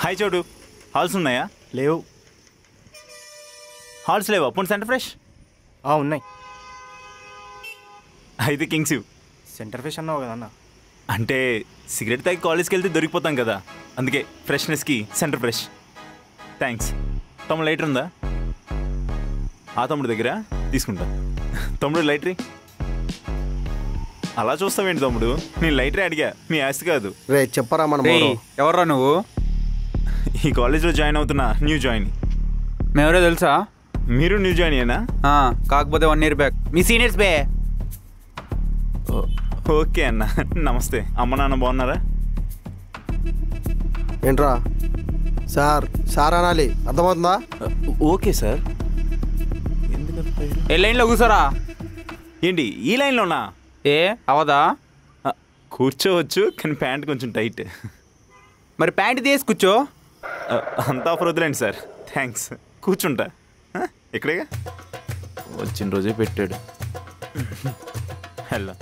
Hi చోటు, halls ఉన్నాయా? లేవు. హాల్స్ లేవా? పోనీ సెంటర్ ఫ్రెష్ ఉన్నాయి. అయితే కింగ్స్ ఇవ్. సెంటర్ ఫ్రెష్ అన్నావు కదా అన్న. అంటే సిగరెట్ తాగి కాలేజ్కి వెళ్తే దొరికిపోతాం కదా, అందుకే ఫ్రెష్నెస్కి సెంటర్ ఫ్రెష్. థ్యాంక్స్. తమ్ముడు లైటర్ ఉందా? ఆ తమ్ముడు దగ్గర తీసుకుంటా. తమ్ముడు లైటరీ. అలా చూస్తావేంటి తమ్ముడు? నేను లైటరే అడిగా, మీ ఆస్తి కాదు. రే చెప్పరా మన ఎవర్రా నువ్వు? ఈ కాలేజ్లో జాయిన్ అవుతున్నా, న్యూ జాయిన్. మేమెవరో తెలుసా? మీరు న్యూ జాయిన్ అయ్యానా? కాకపోతే 1 year బ్యాక్ మీ సీనియర్స్ బే. ఓకే అన్న, నమస్తే. అమ్మ నాన్న బాగున్నారా? ఏంట్రా సార్ సార్ అనాలి, అర్థమవుతుందా? Okay sir. ఏ లైన్లో కూర్చోరా. ఏంటి ఈ లైన్లోనా? ఏ అవదా? కూర్చోవచ్చు, కానీ ప్యాంట్ కొంచెం టైట్. మరి ప్యాంట్ తీసి కూర్చో. అంతా ఆఫర్ వద్దులేండి సార్, థ్యాంక్స్. కూర్చుంటా. ఇక్కడేగా వచ్చిన రోజే పెట్టాడు. హలో.